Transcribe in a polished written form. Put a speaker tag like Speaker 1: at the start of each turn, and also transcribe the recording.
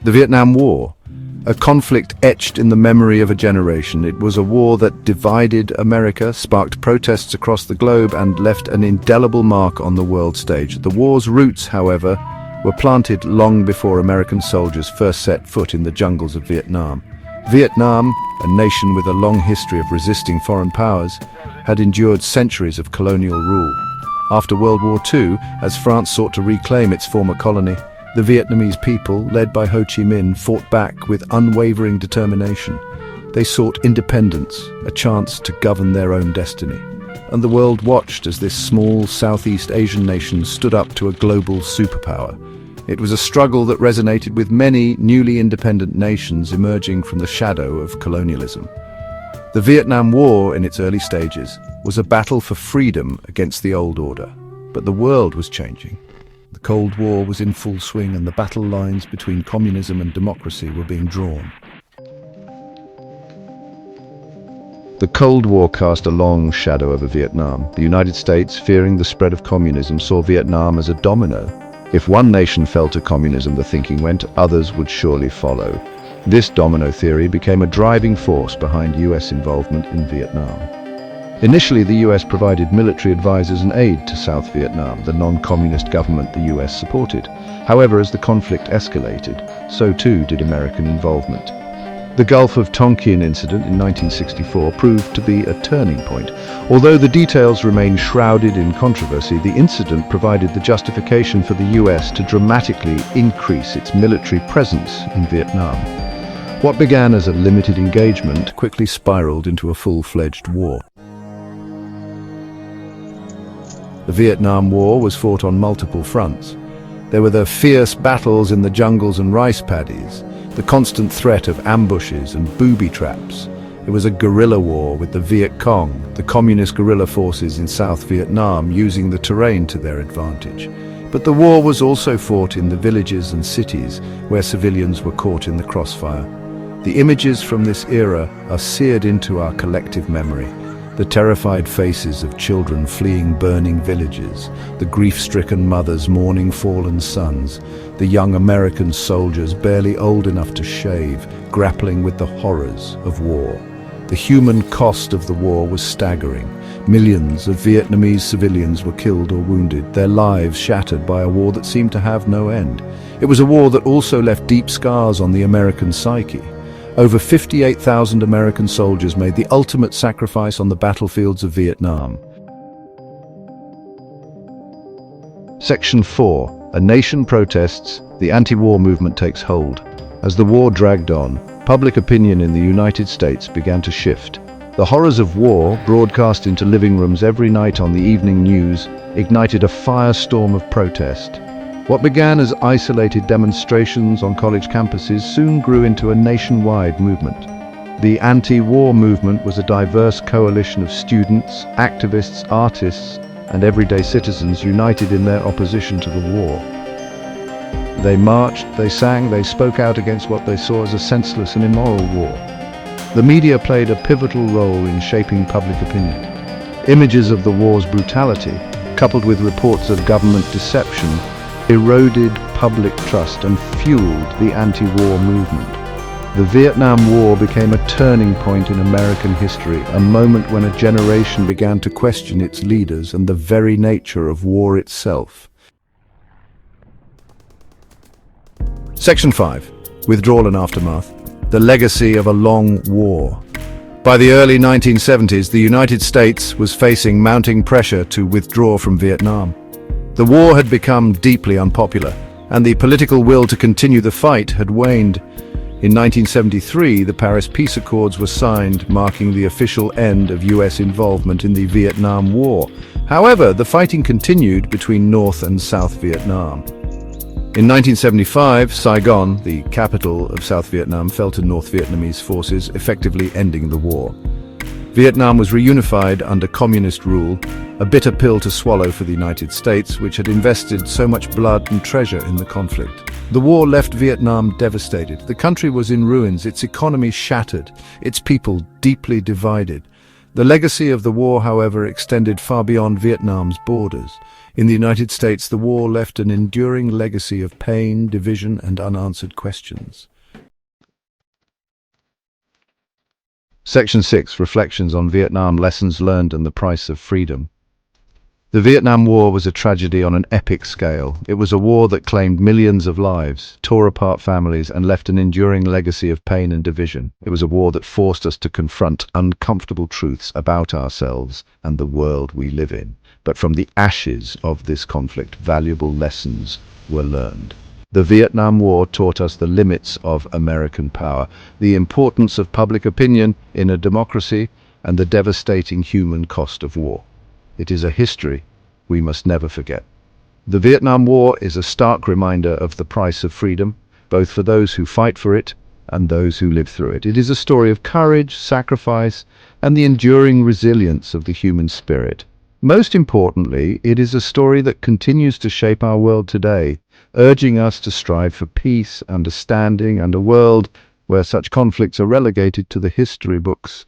Speaker 1: The Vietnam War, a conflict etched in the memory of a generation. It was a war that divided America, sparked protests across the globe, and left an indelible mark on the world stage. The war's roots, however, were planted long before American soldiers first set foot in the jungles of Vietnam. Vietnam, a nation with a long history of resisting foreign powers, had endured centuries of colonial rule. After World War II, as France sought to reclaim its former colony, the Vietnamese people, led by Ho Chi Minh, fought back with unwavering determination. They sought independence, a chance to govern their own destiny. And the world watched as this small Southeast Asian nation stood up to a global superpower. It was a struggle that resonated with many newly independent nations emerging from the shadow of colonialism. The Vietnam War, in its early stages, was a battle for freedom against the old order. But the world was changing. The Cold War was in full swing, and the battle lines between communism and democracy were being drawn. The Cold War cast a long shadow over Vietnam. The United States, fearing the spread of communism, saw Vietnam as a domino. If one nation fell to communism, the thinking went, others would surely follow. This domino theory became a driving force behind US involvement in Vietnam. Initially, the US provided military advisors and aid to South Vietnam, the non-communist government the US supported. However, as the conflict escalated, so too did American involvement. The Gulf of Tonkin incident in 1964 proved to be a turning point. Although the details remain shrouded in controversy, the incident provided the justification for the US to dramatically increase its military presence in Vietnam. What began as a limited engagement quickly spiraled into a full-fledged war. The Vietnam War was fought on multiple fronts. There were the fierce battles in the jungles and rice paddies, the constant threat of ambushes and booby traps. It was a guerrilla war with the Viet Cong, the communist guerrilla forces in South Vietnam, using the terrain to their advantage. But the war was also fought in the villages and cities where civilians were caught in the crossfire. The images from this era are seared into our collective memory. The terrified faces of children fleeing burning villages, the grief-stricken mothers mourning fallen sons, the young American soldiers barely old enough to shave, grappling with the horrors of war. The human cost of the war was staggering. Millions of Vietnamese civilians were killed or wounded, their lives shattered by a war that seemed to have no end. It was a war that also left deep scars on the American psyche. Over 58,000 American soldiers made the ultimate sacrifice on the battlefields of Vietnam. Section 4. A nation protests, the anti-war movement takes hold. As the war dragged on, public opinion in the United States began to shift. The horrors of war, broadcast into living rooms every night on the evening news, ignited a firestorm of protest. What began as isolated demonstrations on college campuses soon grew into a nationwide movement. The anti-war movement was a diverse coalition of students, activists, artists, and everyday citizens united in their opposition to the war. They marched, they sang, they spoke out against what they saw as a senseless and immoral war. The media played a pivotal role in shaping public opinion. Images of the war's brutality, coupled with reports of government deception, eroded public trust and fueled the anti-war movement. The Vietnam War became a turning point in American history, a moment when a generation began to question its leaders and the very nature of war itself. Section 5. Withdrawal and Aftermath. The legacy of a long war. By the early 1970s, the United States was facing mounting pressure to withdraw from Vietnam. The war had become deeply unpopular, and the political will to continue the fight had waned. In 1973, the Paris Peace Accords were signed, marking the official end of US involvement in the Vietnam War. However, the fighting continued between North and South Vietnam. In 1975, Saigon, the capital of South Vietnam, fell to North Vietnamese forces, effectively ending the war. Vietnam was reunified under communist rule, a bitter pill to swallow for the United States, which had invested so much blood and treasure in the conflict. The war left Vietnam devastated. The country was in ruins, its economy shattered, its people deeply divided. The legacy of the war, however, extended far beyond Vietnam's borders. In the United States, the war left an enduring legacy of pain, division, and unanswered questions. Section 6. Reflections on Vietnam, Lessons Learned and the Price of Freedom. The Vietnam War was a tragedy on an epic scale. It was a war that claimed millions of lives, tore apart families, and left an enduring legacy of pain and division. It was a war that forced us to confront uncomfortable truths about ourselves and the world we live in. But from the ashes of this conflict, valuable lessons were learned. The Vietnam War taught us the limits of American power, the importance of public opinion in a democracy, and the devastating human cost of war. It is a history we must never forget. The Vietnam War is a stark reminder of the price of freedom, both for those who fight for it and those who live through it. It is a story of courage, sacrifice, and the enduring resilience of the human spirit. Most importantly, it is a story that continues to shape our world today, urging us to strive for peace, understanding, and a world where such conflicts are relegated to the history books.